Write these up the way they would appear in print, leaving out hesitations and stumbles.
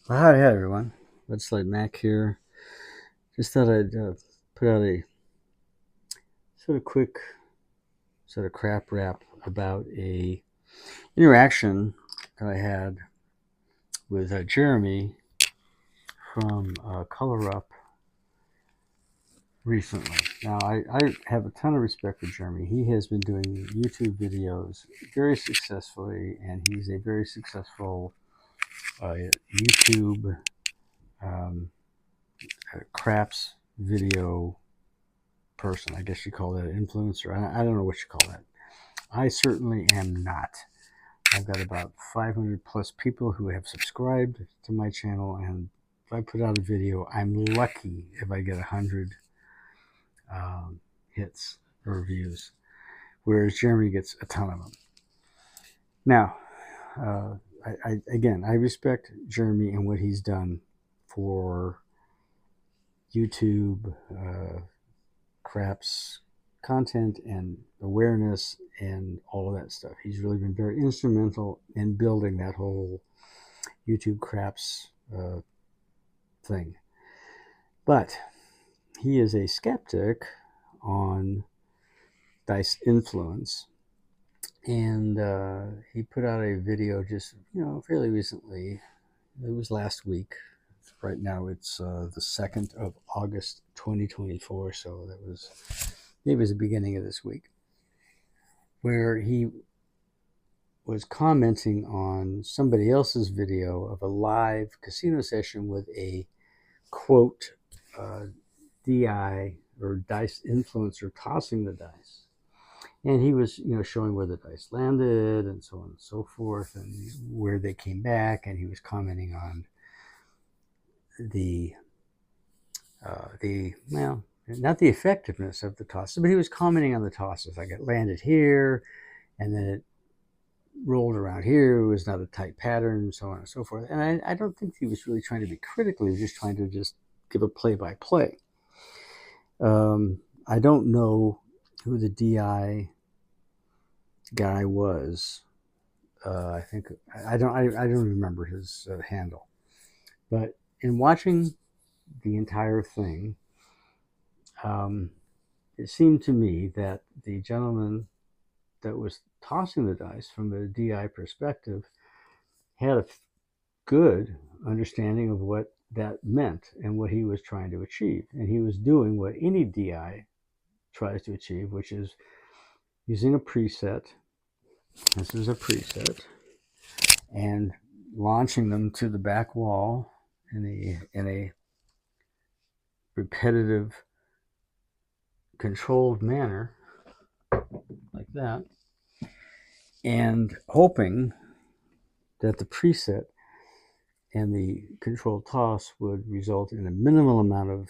Hi, everyone. Legislate Mac here. Just thought I'd put out a sort of quick sort of crap rap about a interaction that I had with Jeremy from Color Up recently. Now, I have a ton of respect for Jeremy. He has been doing YouTube videos very successfully, and he's a very successful YouTube um, craps video person. I guess you call that an influencer. I don't know what you call that. I certainly am not. I've got about 500 plus people who have subscribed to my channel, and if I put out a video, I'm lucky if I get 100 hits or views, whereas Jeremy gets a ton of them. Now, uh, again, I respect Jeremy and what he's done for YouTube, craps content and awareness and all of that stuff. He's really been very instrumental in building that whole YouTube craps thing. But he is a skeptic on dice influence. And he put out a video just, fairly recently. It was last week. Right now it's the 2nd of August 2024. So that was, maybe it was the beginning of this week, where he was commenting on somebody else's video of a live casino session with a quote DI or dice influencer tossing the dice. And he was, showing where the dice landed and so on and so forth, and where they came back. And he was commenting on the well, not the effectiveness of the tosses, but he was commenting on the tosses. Like it landed here, and then it rolled around here. It was not a tight pattern, so on and so forth. And I don't think he was really trying to be critical. He was just trying to just give a play-by-play. I don't know who the DI guy was. I think I don't remember his handle. But in watching the entire thing, it seemed to me that the gentleman that was tossing the dice from a DI perspective had a good understanding of what that meant and what he was trying to achieve. And he was doing what any DI tries to achieve, which is using a preset. This is a preset, and launching them to the back wall in a repetitive, controlled manner, like that, and hoping that the preset and the controlled toss would result in a minimal amount of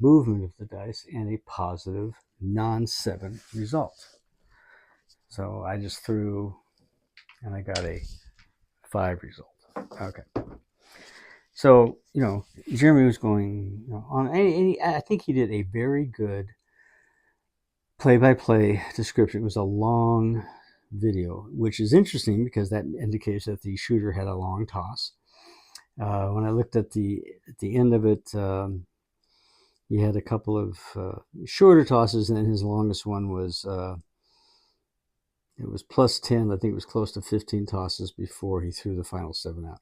movement of the dice and a positive non-7 result. So I just threw, and I got a 5 result. Okay. So, Jeremy was going on, and I think he did a very good play-by-play description. It was a long video, which is interesting because that indicates that the shooter had a long toss. When I looked at the end of it, he had a couple of shorter tosses, and then his longest one was it was plus 10. I think it was close to 15 tosses before he threw the final 7 out,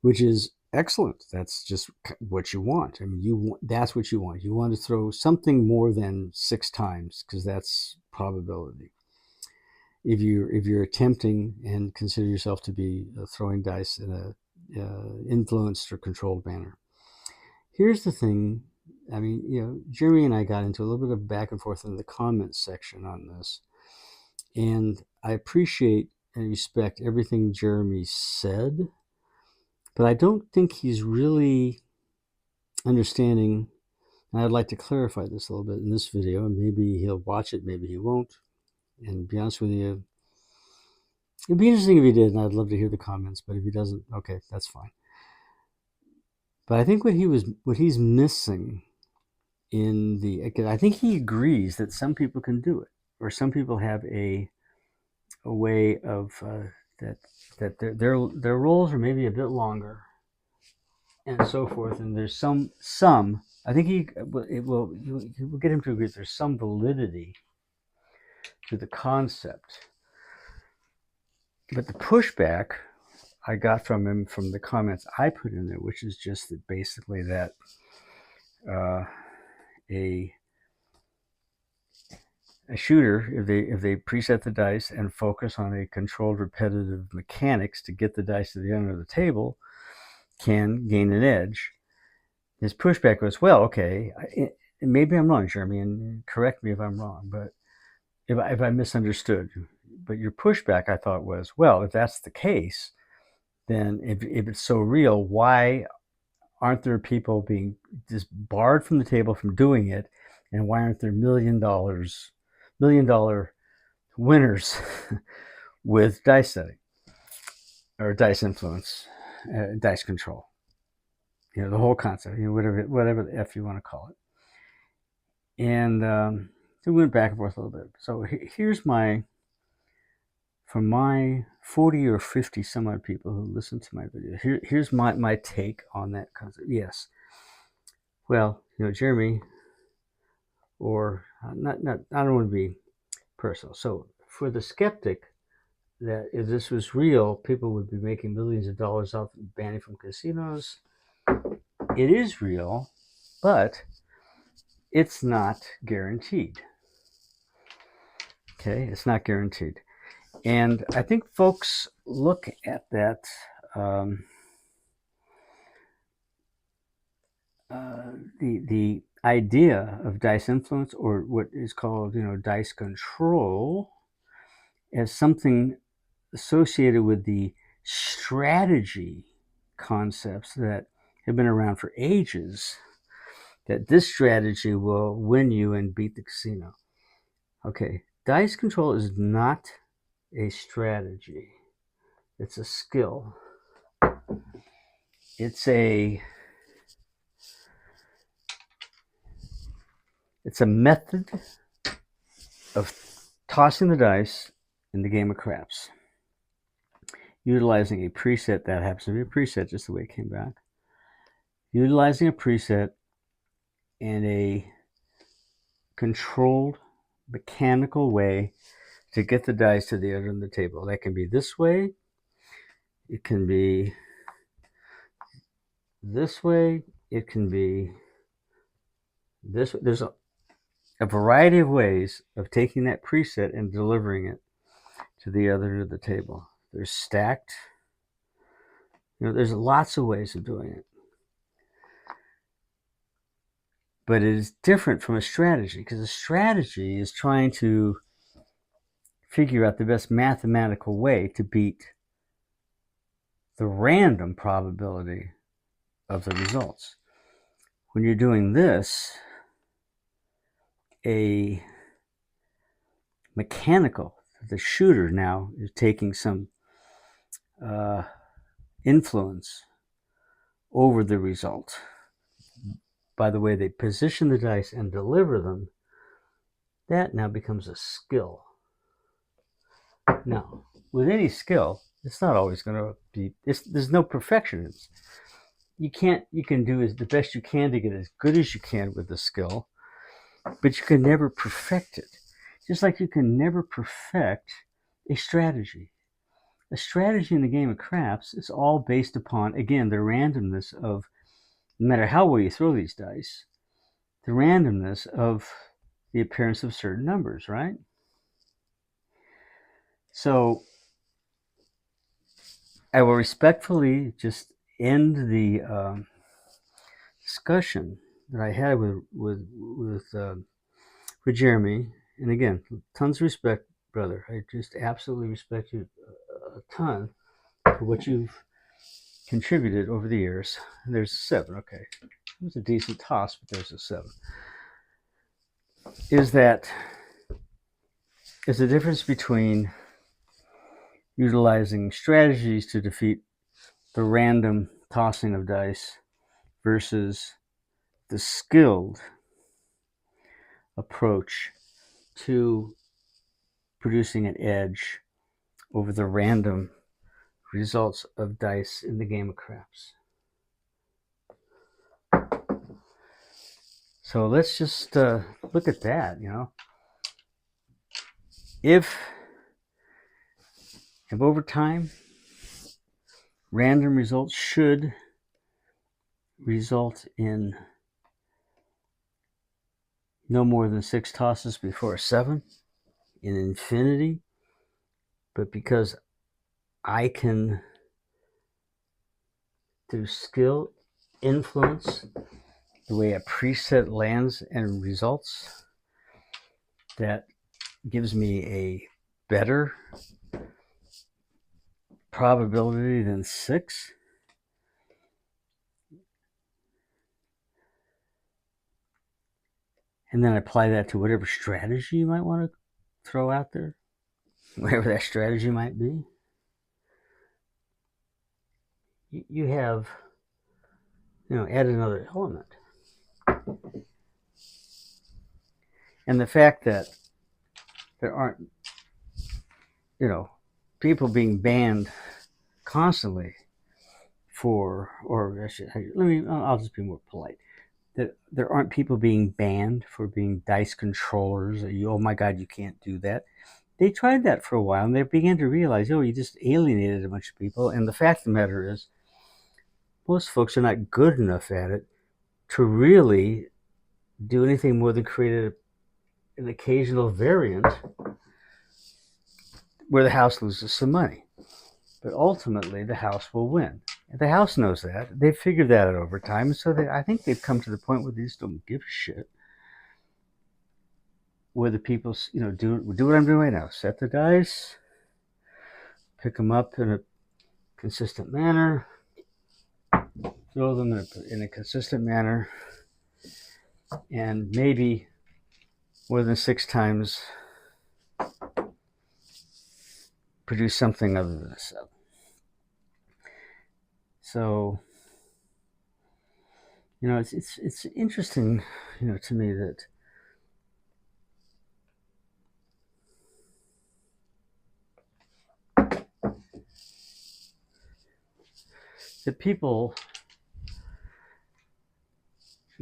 which is excellent. That's just what you want. I mean, that's what you want. You want to throw something more than 6 times, because that's probability. If you're attempting and consider yourself to be throwing dice in a influenced or controlled manner. Here's the thing. I mean, Jeremy and I got into a little bit of back and forth in the comments section on this, and I appreciate and respect everything Jeremy said, but I don't think he's really understanding. And I'd like to clarify this a little bit in this video, and maybe he'll watch it, maybe he won't. And to be honest with you, it'd be interesting if he did, and I'd love to hear the comments. But if he doesn't, okay, that's fine. But I think what he's missing I think he agrees that some people can do it, or some people have a way of that their rolls are maybe a bit longer, and so forth. And there's some. I think he will get him to agree that there's some validity to the concept. But the pushback I got from him from the comments I put in there, which is just that basically that a shooter, if they preset the dice and focus on a controlled repetitive mechanics to get the dice to the end of the table, can gain an edge. His pushback was, well, okay, maybe I'm wrong, Jeremy, and correct me if I'm wrong, but if I misunderstood. But your pushback, I thought, was, well, if that's the case, then if it's so real, why aren't there people being just barred from the table from doing it? And why aren't there $1 million winners with dice setting or dice influence, dice control? You know, the whole concept, you know, whatever the F you want to call it. And so we went back and forth a little bit. So here's from my 40 or 50 some odd people who listen to my video, here's my take on that concept. Yes. Well, you know, Jeremy, or not, I don't want to be personal. So for the skeptic, that if this was real, people would be making millions of dollars off banning from casinos. It is real, but it's not guaranteed. Okay, it's not guaranteed. And I think folks look at that the idea of dice influence, or what is called, you know, dice control, as something associated with the strategy concepts that have been around for ages, that this strategy will win you and beat the casino. Okay, dice control is not a strategy. It's a skill. It's a method of tossing the dice in the game of craps, utilizing a preset that happens to be a preset just the way it came back, utilizing a preset in a controlled, mechanical way to get the dice to the other end of the table. That can be this way. It can be this way. It can be this way. There's a variety of ways of taking that preset and delivering it to the other end of the table. There's stacked. You know, there's lots of ways of doing it. But it is different from a strategy, because a strategy is trying to figure out the best mathematical way to beat the random probability of the results. When you're doing this, a mechanical, the shooter now is taking some influence over the result by the way they position the dice and deliver them. That now becomes a skill. Now, with any skill, it's not always going to be, there's no perfection. You can do the best you can to get as good as you can with the skill, but you can never perfect it. Just like you can never perfect a strategy. A strategy in the game of craps is all based upon, again, the randomness of, no matter how well you throw these dice, the randomness of the appearance of certain numbers, right? So I will respectfully just end the discussion that I had with Jeremy. And again, tons of respect, brother. I just absolutely respect you a ton for what you've contributed over the years. There's a 7. Okay, it was a decent toss, but there's a 7. Is the difference between utilizing strategies to defeat the random tossing of dice versus the skilled approach to producing an edge over the random results of dice in the game of craps. So let's just look at that. If over time random results should result in no more than 6 tosses before a 7 in infinity, but because I can, through skill, influence the way a preset lands and results, that gives me a better probability than 6. And then apply that to whatever strategy you might want to throw out there, whatever that strategy might be. You have, add another element. And the fact that there aren't, people being banned constantly for, or I'll just be more polite. That there aren't people being banned for being dice controllers. Oh my God, you can't do that. They tried that for a while, and they began to realize, you just alienated a bunch of people. And the fact of the matter is, most folks are not good enough at it to really do anything more than create an occasional variant where the house loses some money. But ultimately, the house will win. And the house knows that. They've figured that out over time. So I think they've come to the point where they just don't give a shit whether people, do what I'm doing right now. Set the dice, pick them up in a consistent manner, throw them in a consistent manner, and maybe more than 6 times produce something other than a 7. So, it's interesting, to me that people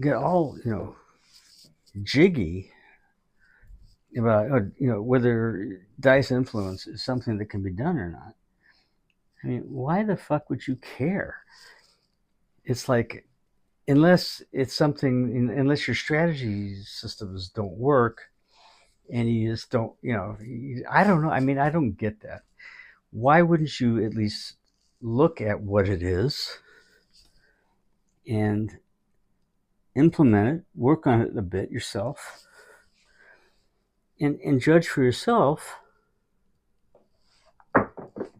get all, jiggy about, whether dice influence is something that can be done or not. I mean, why the fuck would you care? It's like, unless it's something, unless your strategy systems don't work and you just don't, I don't know. I mean, I don't get that. Why wouldn't you at least look at what it is and implement it, work on it a bit yourself, and judge for yourself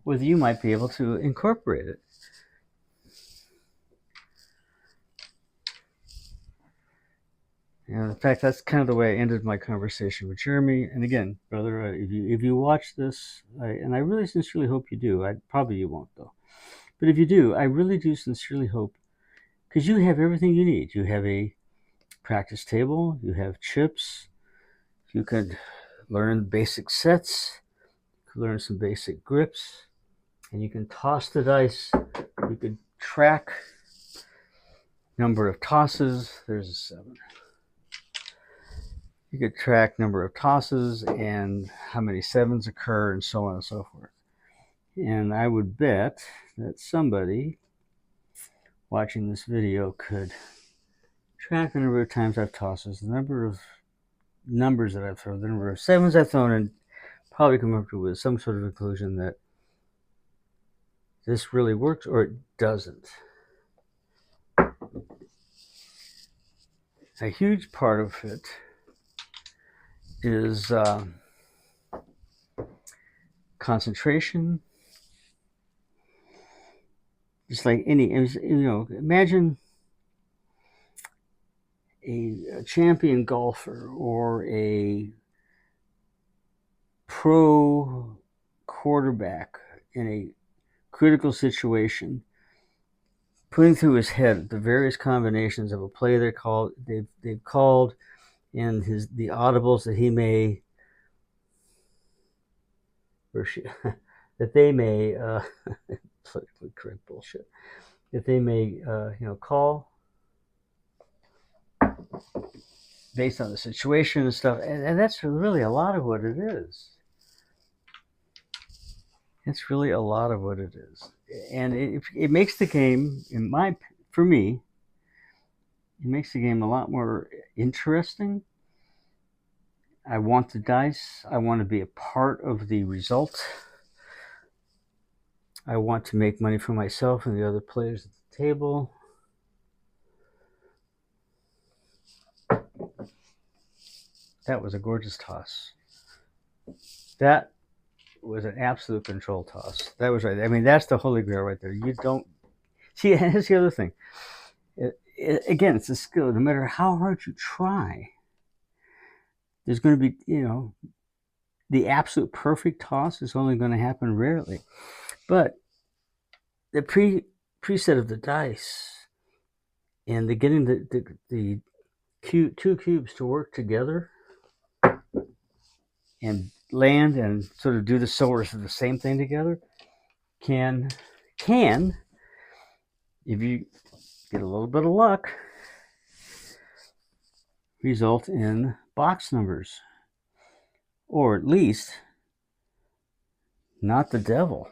whether you might be able to incorporate it. In fact, that's kind of the way I ended my conversation with Jeremy. And again, brother, if you watch this, and I really sincerely hope you do. Probably you won't though, but if you do, I really do sincerely hope, because you have everything you need. You have a practice table. You have chips. You could learn basic sets. You could learn some basic grips, and you can toss the dice. You could track number of tosses. There's a 7. You could track number of tosses and how many 7s occur and so on and so forth. And I would bet that somebody watching this video could track the number of times I've tosses, the number of numbers that I've thrown, the number of 7s I've thrown, and probably come up with some sort of conclusion that this really works or it doesn't. A huge part of it is concentration. Just like imagine a champion golfer or a pro quarterback in a critical situation, putting through his head the various combinations of a play they've called, and the audibles that he may or she, that they may politically correct bullshit that they may call, based on the situation and stuff. And that's really a lot of what it is. It's really a lot of what it is. And it makes the game, for me, it makes the game a lot more interesting. I want the dice. I want to be a part of the result. I want to make money for myself and the other players at the table. That was a gorgeous toss. That was an absolute control toss. That was right. I mean, that's the holy grail right there. You don't see. Here's the other thing. Again, it's a skill. No matter how hard you try, there's going to be, the absolute perfect toss is only going to happen rarely. But the preset of the dice and the getting the two cubes to work together and land and sort of do the same thing together can, if you get a little bit of luck, result in box numbers, or at least not the devil.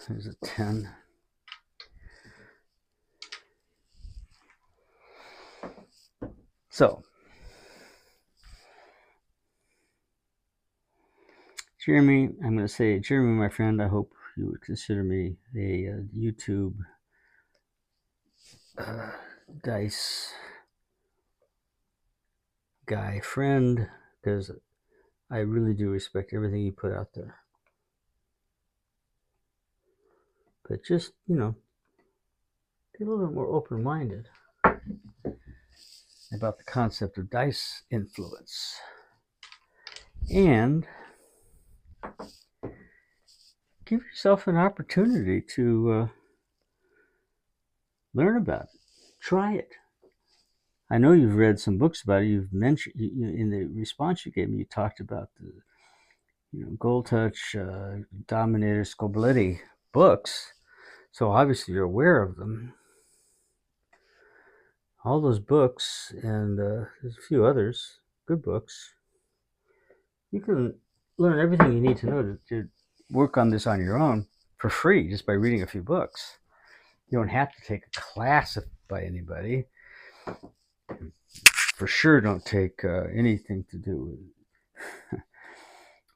There's a 10. So, Jeremy, I'm going to say, Jeremy, my friend, I hope you would consider me a YouTube dice guy friend, because I really do respect everything you put out there. But just, be a little bit more open-minded about the concept of dice influence. And give yourself an opportunity to learn about it. Try it. I know you've read some books about it. You've mentioned, in the response you gave me, you talked about the Gold Touch, Dominator, Scobletti books. So obviously you're aware of them. All those books, and there's a few others, good books. You can learn everything you need to know to work on this on your own for free just by reading a few books. You don't have to take a class by anybody. For sure, don't take anything to do with.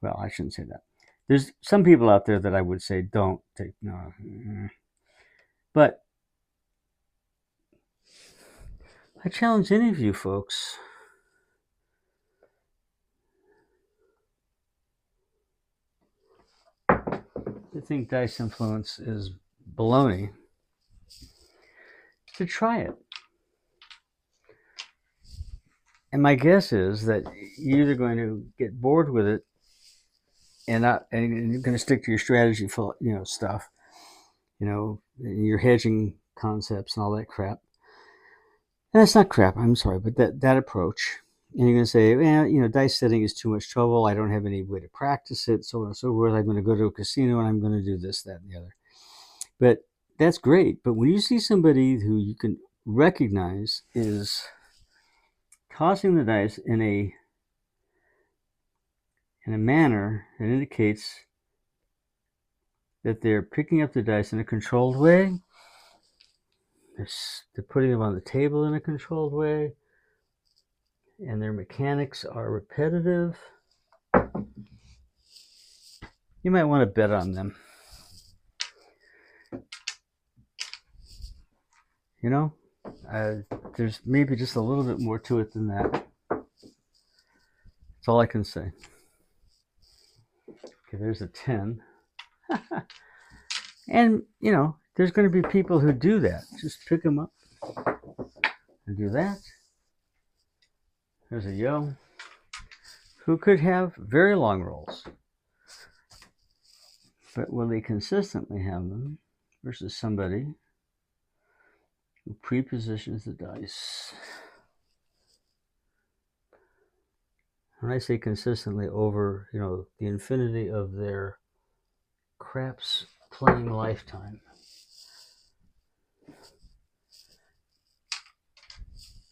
Well, I shouldn't say that. There's some people out there that I would say don't take. No, but I challenge any of you folks to think dice influence is baloney to try it. And my guess is that you're either going to get bored with it and you're going to stick to your strategy for stuff, your hedging concepts and all that crap. And that's not crap, I'm sorry, but that approach. And you're going to say, well, dice setting is too much trouble. I don't have any way to practice it, so on and so forth. I'm going to go to a casino and I'm going to do this, that, and the other. But that's great. But when you see somebody who you can recognize is tossing the dice in a manner that indicates that they're picking up the dice in a controlled way, they're putting them on the table in a controlled way, and their mechanics are repetitive, you might want to bet on them. There's maybe just a little bit more to it than that. That's all I can say. Okay, there's a 10. And, there's going to be people who do that. Just pick them up and do that. There's a yo who could have very long rolls. But will they consistently have them versus somebody who pre-positions the dice? When I say consistently over, the infinity of their craps playing lifetime.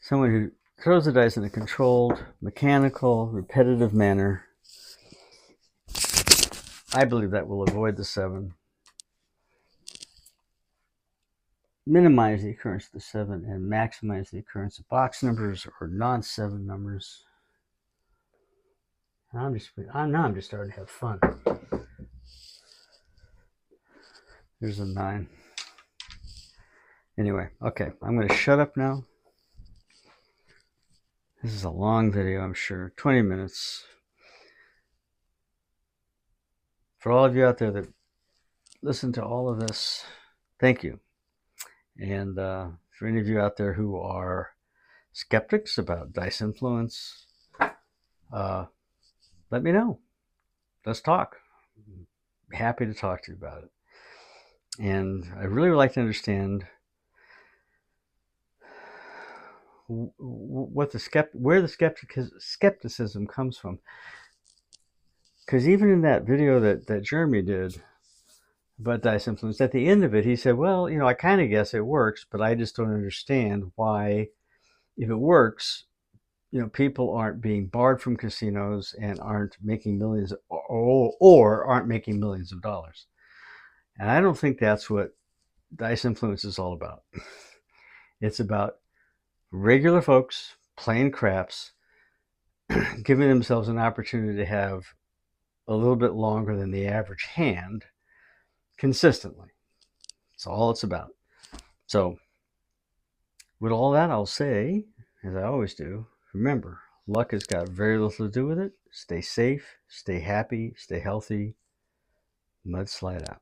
Someone who throws the dice in a controlled, mechanical, repetitive manner. I believe that will avoid the 7, minimize the occurrence of the 7, and maximize the occurrence of box numbers or non-7 numbers. I'm just starting to have fun. There's a 9. Anyway, okay, I'm going to shut up now. This is a long video, I'm sure. 20 minutes. For all of you out there that listen to all of this, thank you. And for any of you out there who are skeptics about dice influence, let me know. Let's talk. Happy to talk to you about it. And I really would like to understand what where the skepticism comes from. Because even in that video that Jeremy did about dice influence, at the end of it, he said, well, I kind of guess it works, but I just don't understand why, if it works, people aren't being barred from casinos and aren't making millions or aren't making millions of dollars. And I don't think that's what dice influence is all about. It's about regular folks playing craps, giving themselves an opportunity to have a little bit longer than the average hand consistently. That's all it's about. So with all that, I'll say, as I always do, remember, luck has got very little to do with it. Stay safe, stay happy, stay healthy. Mudslide out.